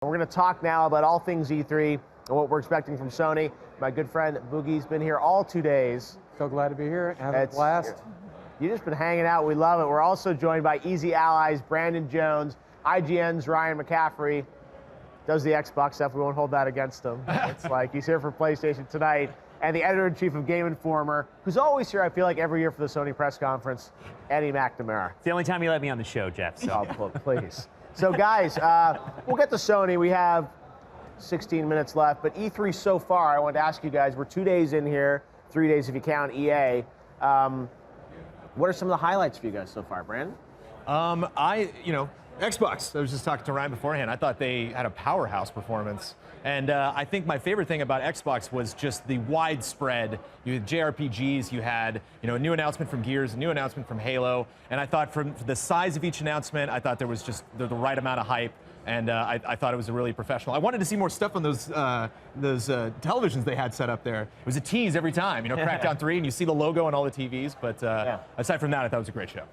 We're going to talk now about all things E3 and what we're expecting from Sony. My good friend Boogie's been here all 2 days. So glad to be here. Have a blast. You've just been hanging out. We love it. We're also joined by Easy Allies, Brandon Jones, IGN's Ryan McCaffrey. Does the Xbox stuff. We won't hold that against him. It's like he's here for PlayStation tonight. And the editor-in-chief of Game Informer, who's always here, I feel like, every year for the Sony press conference, Eddie McNamara. It's the only time you let me on the show, Jeff. So. Oh, please. So, guys, we'll get to Sony. We have 16 minutes left. But E3 so far, I wanted to ask you guys, we're 2 days in here, 3 days if you count EA. What are some of the highlights for you guys so far, Brandon? Xbox. I was just talking to Ryan beforehand. I thought they had a powerhouse performance. And I think my favorite thing about Xbox was just the widespread. You had JRPGs, you had a new announcement from Gears, a new announcement from Halo, and I thought from the size of each announcement, I thought there was just the right amount of hype, and I thought it was a really professional. I wanted to see more stuff on those televisions they had set up there. It was a tease every time, Crackdown 3, and you see the logo on all the TVs, but aside from that, I thought it was a great show.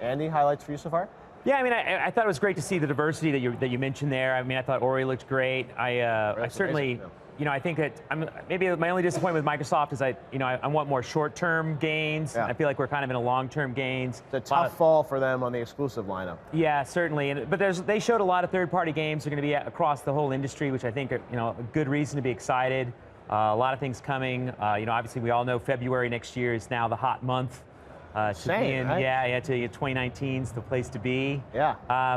Andy, highlights for you so far? Yeah, I thought it was great to see the diversity that you mentioned there. I thought Ori looked great. I certainly, I think that maybe my only disappointment with Microsoft is I want more short-term gains. Yeah. I feel like we're kind of in a long-term gains. It's a tough fall for them on the exclusive lineup. Yeah, certainly. But they showed a lot of third-party games are going to be across the whole industry, which I think are a good reason to be excited. A lot of things coming. Obviously we all know February next year is now the hot month. Same, right? Yeah, 2019 is the place to be. Yeah.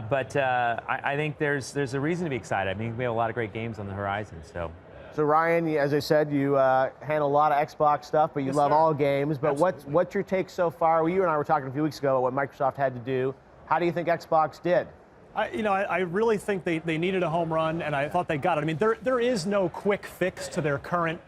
But I think there's a reason to be excited. We have a lot of great games on the horizon. So Ryan, as I said, you handle a lot of Xbox stuff, but you love all games. But what's your take so far? Well, you and I were talking a few weeks ago about what Microsoft had to do. How do you think Xbox did? I really think they needed a home run, and I thought they got it. there is no quick fix to their current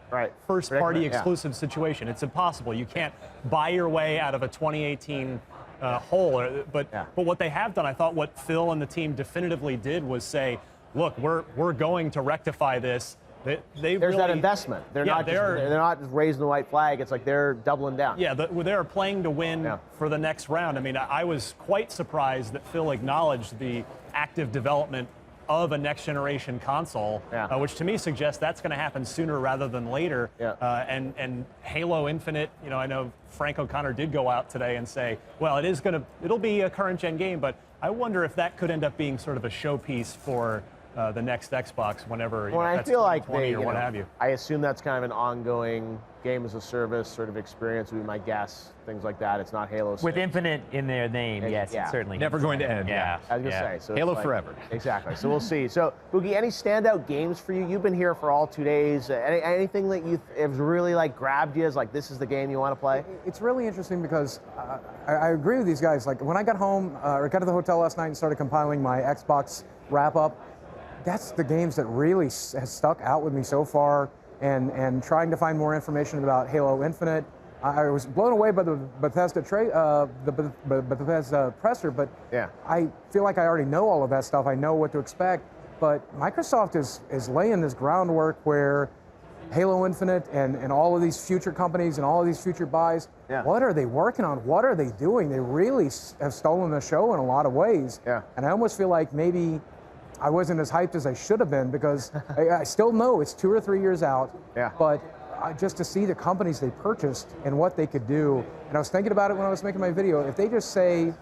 first-party exclusive situation. It's impossible. You can't buy your way out of a 2018 hole. But what they have done, I thought what Phil and the team definitively did was say, look, we're going to rectify this. There's that investment. They're not just raising the white flag. It's like they're doubling down. Yeah, they're playing to win for the next round. I was quite surprised that Phil acknowledged the active development of a next-generation console, which to me suggests that's going to happen sooner rather than later. And Halo Infinite, I know Frank O'Connor did go out today and say, well, it'll be a current-gen game, but I wonder if that could end up being sort of a showpiece for the next Xbox whenever I feel like they, or what have you. I assume that's kind of an ongoing game as a service sort of experience would be my guess. Things like that. It's not Halo 6. With Infinite in their name, yes, it's certainly never going to end. Yeah, I was gonna say. So Halo forever. Exactly. So we'll see. So Boogie, any standout games for you? You've been here for all 2 days. Anything that you have really grabbed you as this is the game you want to play? It's really interesting because I agree with these guys. When I got home, or got to the hotel last night and started compiling my Xbox wrap-up, that's the games that really has stuck out with me so far, and trying to find more information about Halo Infinite. I was blown away by the Bethesda presser, but I feel like I already know all of that stuff. I know what to expect, but Microsoft is laying this groundwork where Halo Infinite and all of these future companies and all of these future buys, what are they working on? What are they doing? They really have stolen the show in a lot of ways. And I almost feel like maybe I wasn't as hyped as I should have been, because I still know it's 2 or 3 years out, but just to see the companies they purchased and what they could do, and I was thinking about it when I was making my video, if they just say,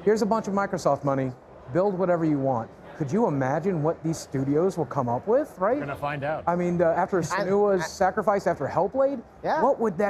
here's a bunch of Microsoft money, build whatever you want, could you imagine what these studios will come up with, right? We're going to find out. After Senua's sacrifice, after Hellblade,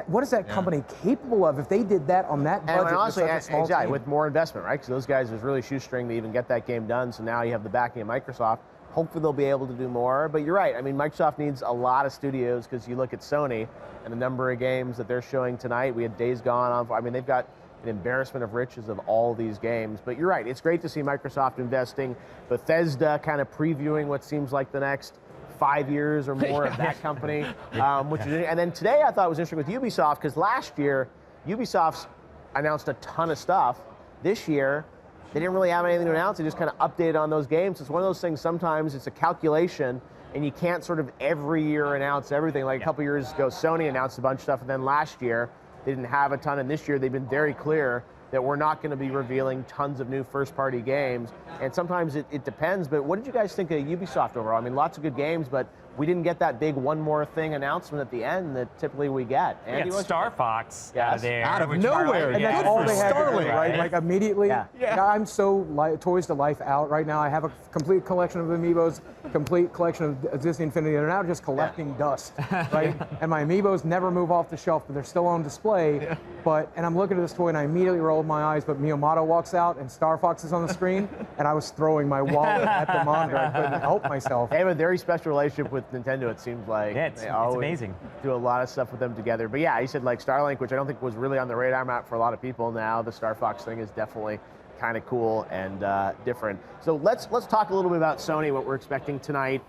what is that company capable of if they did that on that budget? And honestly, with more investment, right? Because those guys was really shoestring to even get that game done. So now you have the backing of Microsoft. Hopefully they'll be able to do more. But you're right. Microsoft needs a lot of studios, because you look at Sony and the number of games that they're showing tonight. We had Days Gone on. They've got an embarrassment of riches of all these games. But you're right. It's great to see Microsoft investing. Bethesda kind of previewing what seems like the next 5 years or more of that company. And then today I thought it was interesting with Ubisoft, because last year Ubisoft announced a ton of stuff. This year they didn't really have anything to announce. They just kind of updated on those games. It's one of those things, sometimes it's a calculation, and you can't sort of every year announce everything. Like a couple years ago, Sony announced a bunch of stuff, and then last year they didn't have a ton, and this year they've been very clear that we're not going to be revealing tons of new first-party games, and sometimes it depends, but what did you guys think of Ubisoft overall? I mean, lots of good games, but we didn't get that big one more thing announcement at the end that typically we get. We got Star Fox out of there. Out of nowhere. And that's all they had to do, right? Like immediately. Yeah. I'm so toys to life out right now. I have a complete collection of Amiibos, complete collection of Disney Infinity. They're now just collecting dust, right? And my Amiibos never move off the shelf, but they're still on display. Yeah. And I'm looking at this toy and I immediately rolled my eyes, but Miyamoto walks out and Star Fox is on the screen, and I was throwing my wallet at the monitor. I couldn't help myself. They have a very special relationship with Nintendo, it seems like. Yeah, it's amazing. Do a lot of stuff with them together. But yeah, you said like Starlink, which I don't think was really on the radar map for a lot of people. Now the Star Fox thing is definitely kind of cool and different. So let's talk a little bit about Sony, what we're expecting tonight.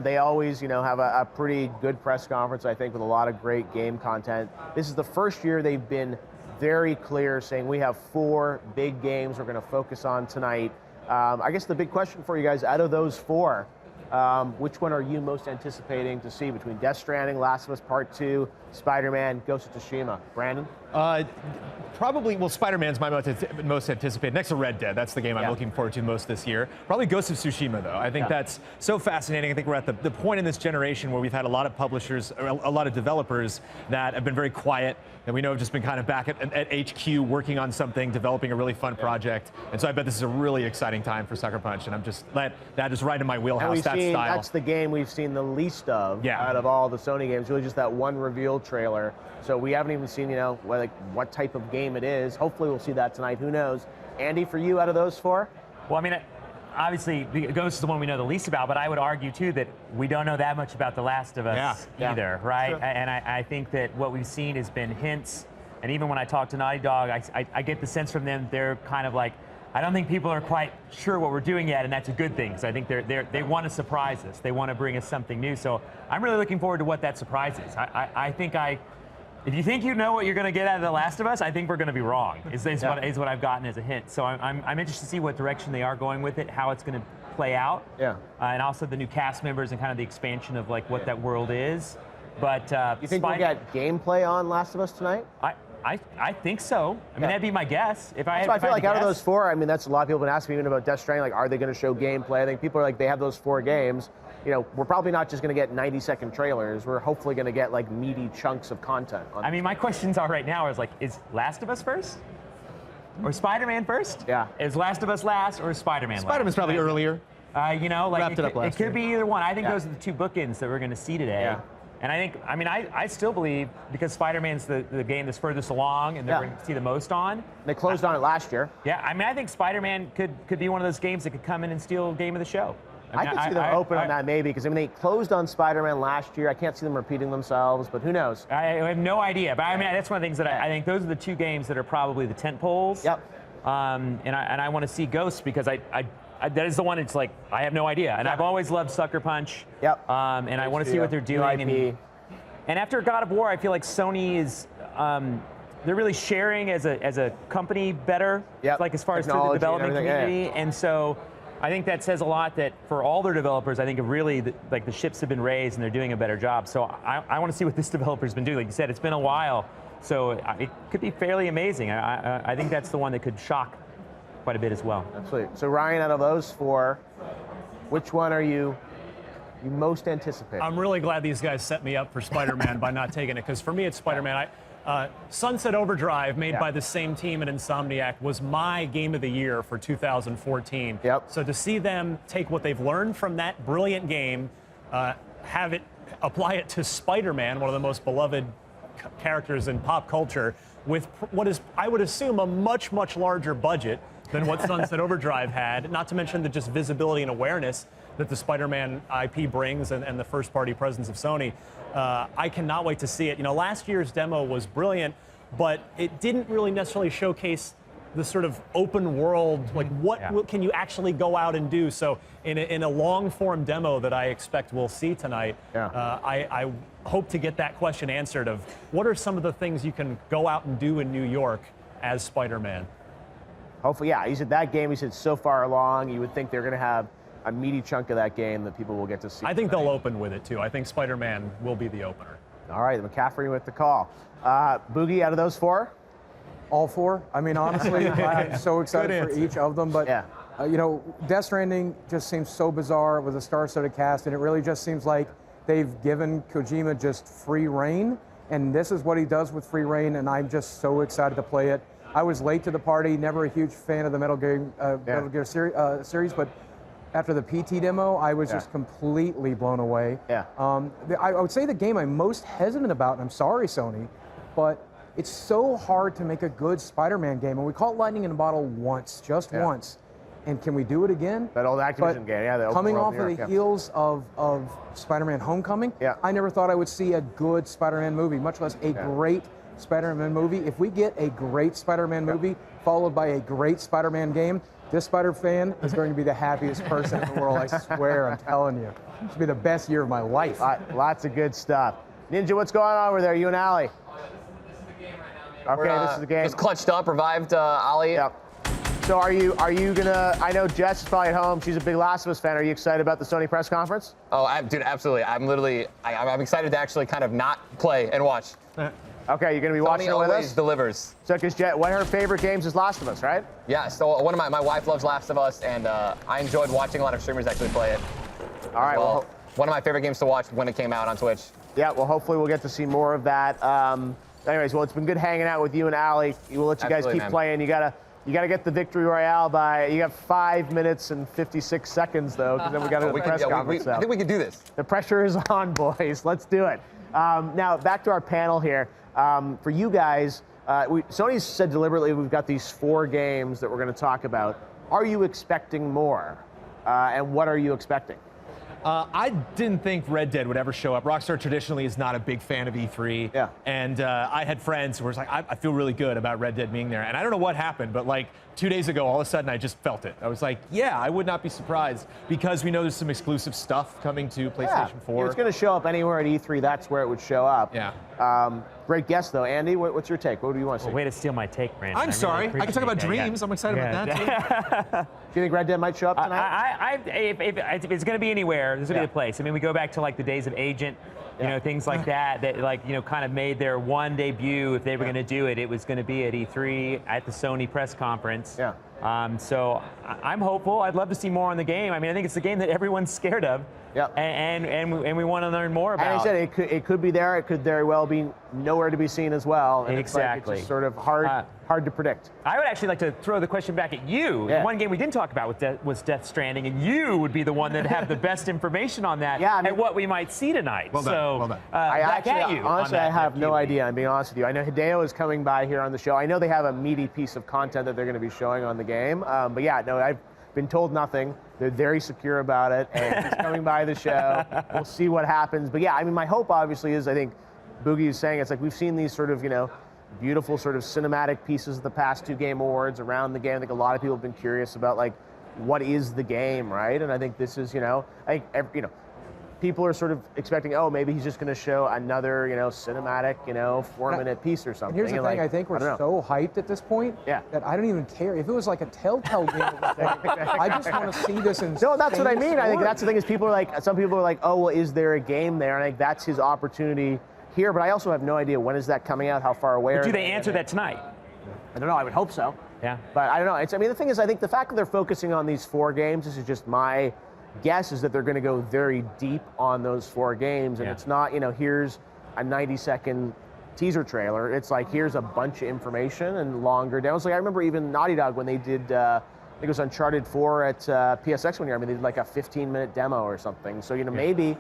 They always, have a pretty good press conference, I think, with a lot of great game content. This is the first year they've been very clear, saying we have 4 big games we're going to focus on tonight. I guess the big question for you guys, out of those 4, which one are you most anticipating to see between Death Stranding, Last of Us Part 2, Spider-Man, Ghost of Tsushima? Brandon? Probably, well, Spider-Man's my most anticipated. Next to Red Dead, that's the game I'm looking forward to most this year. Probably Ghost of Tsushima, though. I think that's so fascinating. I think we're at the point in this generation where we've had a lot of publishers, or a lot of developers that have been very quiet, that we know have just been kind of back at HQ working on something, developing a really fun project. And so I bet this is a really exciting time for Sucker Punch, and I'm just that is right in my wheelhouse, that style. That's the game we've seen the least of out of all the Sony games, really just that one reveal trailer. So we haven't even seen, what type of game it is. Hopefully we'll see that tonight. Who knows? Andy, for you, out of those 4? Well, I mean, obviously, Ghost is the one we know the least about, but I would argue, too, that we don't know that much about The Last of Us either, right? Sure. And I think that what we've seen has been hints, and even when I talk to Naughty Dog, I get the sense from them they're kind of like, I don't think people are quite sure what we're doing yet, and that's a good thing, because I think they want to surprise us. They want to bring us something new. So I'm really looking forward to what that surprise is. I think if you think you know what you're going to get out of The Last of Us, I think we're going to be wrong, is what I've gotten as a hint. So I'm interested to see what direction they are going with it, how it's going to play out. Yeah. And also the new cast members and kind of the expansion of what that world is. But you think we'll get gameplay on Last of Us tonight? I think so. I mean, that'd be my guess. I feel like out of those 4, I mean, that's a lot of people have been asking me even about Death Stranding, are they going to show gameplay? I think people are like, they have those 4 games. We're probably not just going to get 90-second trailers. We're hopefully going to get meaty chunks of content. I mean, my questions are right now is Last of Us first? Or Spider-Man first? Yeah. Is Last of Us last or is Spider-Man last? Spider-Man's probably earlier. Wrapped it up last it could be either one. I think Yeah. those are the 2 bookends that we're going to see today. Yeah. And I still believe, because Spider-Man's the game that's furthest along and they're going to see the most on. They closed on it last year. Yeah, I mean, I think Spider-Man could be one of those games that could come in and steal game of the show. I could see them open on that maybe, because they closed on Spider-Man last year. I can't see them repeating themselves, but who knows? I have no idea. But I mean, that's one of the things that I think those are the 2 games that are probably the tent poles. Yep. And I want to see Ghost, because that is the one. It's like I have no idea, and I've always loved Sucker Punch. Yep. And I want to see what they're doing. And after God of War, I feel like Sony is they're really sharing as a company better. Yep. Like as far as through the development community, and so I think that says a lot that for all their developers, I think really the ships have been raised and they're doing a better job. So I want to see what this developer's been doing. Like you said, it's been a while, so it could be fairly amazing. I think that's the one that could shock quite a bit as well. Absolutely. So Ryan, out of those 4, which one are you most anticipating? I'm really glad these guys set me up for Spider-Man by not taking it, because for me it's Spider-Man. Sunset Overdrive, made by the same team at Insomniac, was my game of the year for 2014. Yep. So to see them take what they've learned from that brilliant game, apply it to Spider-Man, one of the most beloved characters in pop culture, with what is, I would assume, a much, much larger budget than what Sunset Overdrive had, not to mention the just visibility and awareness that the Spider-Man IP brings and the first-party presence of Sony. I cannot wait to see it. Last year's demo was brilliant, but it didn't really necessarily showcase the sort of open world, like what can you actually go out and do? So in a long-form demo that I expect we'll see tonight, I hope to get that question answered of what are some of the things you can go out and do in New York as Spider-Man? Hopefully, yeah. He said that game, he said so far along, you would think they're going to have a meaty chunk of that game that people will get to see. I think they'll open with it, too. I think Spider-Man will be the opener. All right, McCaffrey with the call. Boogie, out of those 4? All 4. I mean, honestly, I'm so excited for each of them. But, you know, Death Stranding just seems so bizarre with a star-studded cast, and it really just seems like they've given Kojima just free reign, and this is what he does with free reign, and I'm just so excited to play it. I was late to the party, never a huge fan of the Metal Gear series, but after the PT demo, I was just completely blown away. I would say the game I'm most hesitant about, and I'm sorry, Sony, but it's so hard to make a good Spider-Man game, and we caught lightning in a bottle once, just once. And can we do it again? That old Activision game, coming off of the heels of Spider-Man Homecoming, I never thought I would see a good Spider-Man movie, much less a great Spider-Man movie. If we get a great Spider-Man movie followed by a great Spider-Man game, this Spider-Fan is going to be the happiest person in the world, I swear, I'm telling you. This will be the best year of my life. Lots of good stuff. Ninja, what's going on over there, you and Allie? Okay, this is the game. Just clutched up, revived Ollie. So are you gonna? I know Jess is probably at home. She's a big Last of Us fan. Are you excited about the Sony press conference? Oh, dude, absolutely. I'm excited to actually kind of not play and watch. Okay, you're gonna be watching it with us. Sony always delivers. So, because one of her favorite games is Last of Us, right? Yeah. So one of my wife loves Last of Us, and I enjoyed watching a lot of streamers actually play it. All right. Well, one of my favorite games to watch when it came out on Twitch. Yeah. Well, hopefully we'll get to see more of that. Anyways, well, it's been good hanging out with you and Allie. We'll let you guys keep playing. You gotta get the victory royale by. You got 5 minutes and 56 seconds though, because then we got to the press conference. I think we can do this. The pressure is on, boys. Let's do it. Now back to our panel here. For you guys, Sony's said deliberately we've got these 4 games that we're going to talk about. Are you expecting more? And what are you expecting? I didn't think Red Dead would ever show up. Rockstar traditionally is not a big fan of E3. Yeah. And I had friends who were like, I feel really good about Red Dead being there. And I don't know what happened, but like 2 days ago, all of a sudden I just felt it. I was like, yeah, I would not be surprised because we know there's some exclusive stuff coming to PlayStation 4. If it's going to show up anywhere at E3, that's where it would show up. Yeah. Great guess, though. Andy, what's your take? What do you want to see? Way to steal my take, Brandon. I'm sorry. I can talk about dreams. I'm excited about that, too. Do you think Red Dead might show up tonight? If it's going to be anywhere, this will be the place. I mean, we go back to like the days of Agent, you know, things like that like, you know, kind of made their one debut. If they were going to do it, it was going to be at E3 at the Sony press conference. Yeah. So I'm hopeful. I'd love to see more on the game. I mean, I think it's the game that everyone's scared of. Yep. And we want to learn more about. And I said it could be there. It could very well be nowhere to be seen as well. And exactly. It's just sort of hard to predict. I would actually like to throw the question back at you. Yeah. One game we didn't talk about was Death Stranding, and you would be the one that have the best information on that and what we might see tonight. Well done. Well done. Honestly, I have no idea. I'm being honest with you. I know Hideo is coming by here on the show. I know they have a meaty piece of content that they're going to be showing on the game. But yeah, no, I've been told nothing. They're very secure about it, and he's coming by the show. We'll see what happens. But yeah, I mean, my hope obviously is, I think Boogie is saying, it's like we've seen these sort of, you know, beautiful sort of cinematic pieces of the past 2 Game Awards around the game. I think a lot of people have been curious about like, what is the game, right? And I think this is, you know, I think, people are sort of expecting, oh, maybe he's just going to show another, you know, cinematic, you know, 4-minute piece or something. And here's the thing, I think we're so hyped at this point that I don't even care. If it was like a Telltale game, I just want to see this in No, that's what I mean. I think that's the thing is some people are like, oh, well, is there a game there? And I think that's his opportunity here. But I also have no idea when is that coming out, how far away are do they answer that tonight? I don't know. I would hope so. Yeah. But I don't know. The thing is, I think the fact that they're focusing on these 4 games, this is just my guess, is that they're going to go very deep on those 4 games. And it's not, you know, here's a 90-second teaser trailer. It's like, here's a bunch of information and longer demos. Like, I remember even Naughty Dog when they did, I think it was Uncharted 4 at PSX one year. I mean, they did like a 15-minute demo or something. So, you know, maybe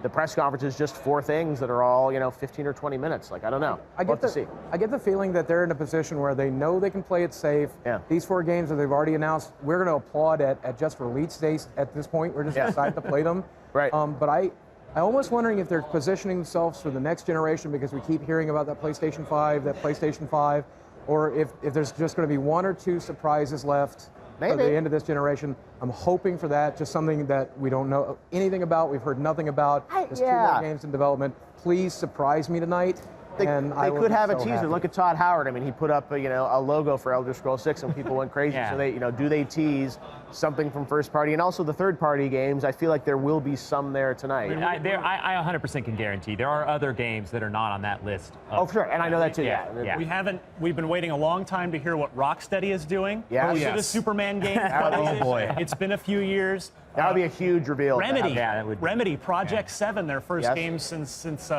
the press conference is just 4 things that are all, you know, 15 or 20 minutes. Like, I don't know. I get the feeling that they're in a position where they know they can play it safe. Yeah. These 4 games that they've already announced, we're going to applaud at just release days at this point. We're just excited to play them. Right. But I'm almost wondering if they're positioning themselves for the next generation, because we keep hearing about that PlayStation 5, or if there's just going to be 1 or 2 surprises left at the end of this generation. I'm hoping for that, just something that we don't know anything about, we've heard nothing about. There's 2 more games in development. Please surprise me tonight. They could have a teaser. Look at Todd Howard. I mean, he put up a logo for Elder Scrolls 6, and people went crazy. So they, do they tease something from first party, and also the third party games? I feel like there will be some there tonight. I 100% can guarantee there are other games that are not on that list. For sure, and I know that too. Yeah. We've been waiting a long time to hear what Rocksteady is doing. Yeah. For the Superman game. Oh boy. It's been a few years. That would be a huge reveal. Remedy, Project 7, their first game since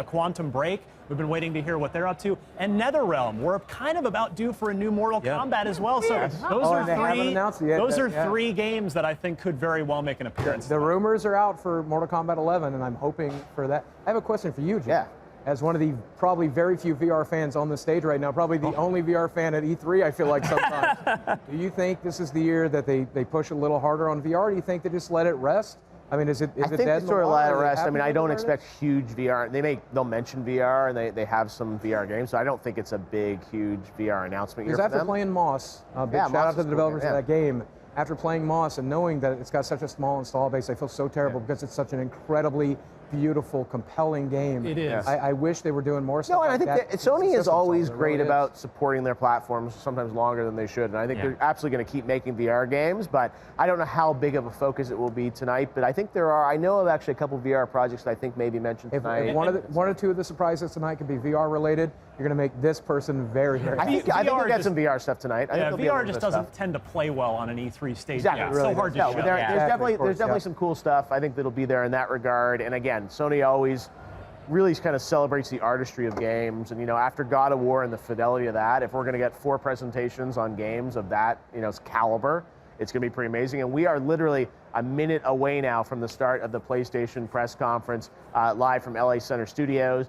Quantum Break. We've been waiting to hear what they're up to. And NetherRealm, we're kind of about due for a new Mortal Kombat as well. So those are three games that I think could very well make an appearance. The rumors are out for Mortal Kombat 11, and I'm hoping for that. I have a question for you, Geoff. Yeah. As one of the probably very few VR fans on the stage right now, probably the only VR fan at E3, I feel like sometimes. Do you think this is the year that they push a little harder on VR? Do you think they just let it rest? I mean, is it dead? I think they sort of let it rest. I mean, I don't expect huge VR. They'll mention VR, and they have some VR games, so I don't think it's a big, huge VR announcement year for them. Because after playing Moss, big shout out to the developers of that game. After playing Moss and knowing that it's got such a small install base, I feel so terrible because it's such an incredibly beautiful, compelling game. It is. I wish they were doing more stuff. No, and like I think that. Sony is always great about supporting their platforms, sometimes longer than they should. And I think they're absolutely going to keep making VR games, but I don't know how big of a focus it will be tonight. But I think I know of actually a couple of VR projects that I think maybe mentioned tonight. If one or two of the surprises tonight could be VR related, you're going to make this person very, very I think we'll get some VR stuff tonight. VR just doesn't tend to play well on an E3 stage. Exactly. It's so hard to show. There's definitely some cool stuff. I think that'll be there in that regard. And again, Sony always really kind of celebrates the artistry of games. And, after God of War and the fidelity of that, if we're going to get 4 presentations on games of that, caliber, it's going to be pretty amazing. And we are literally a minute away now from the start of the PlayStation press conference live from LA Center Studios.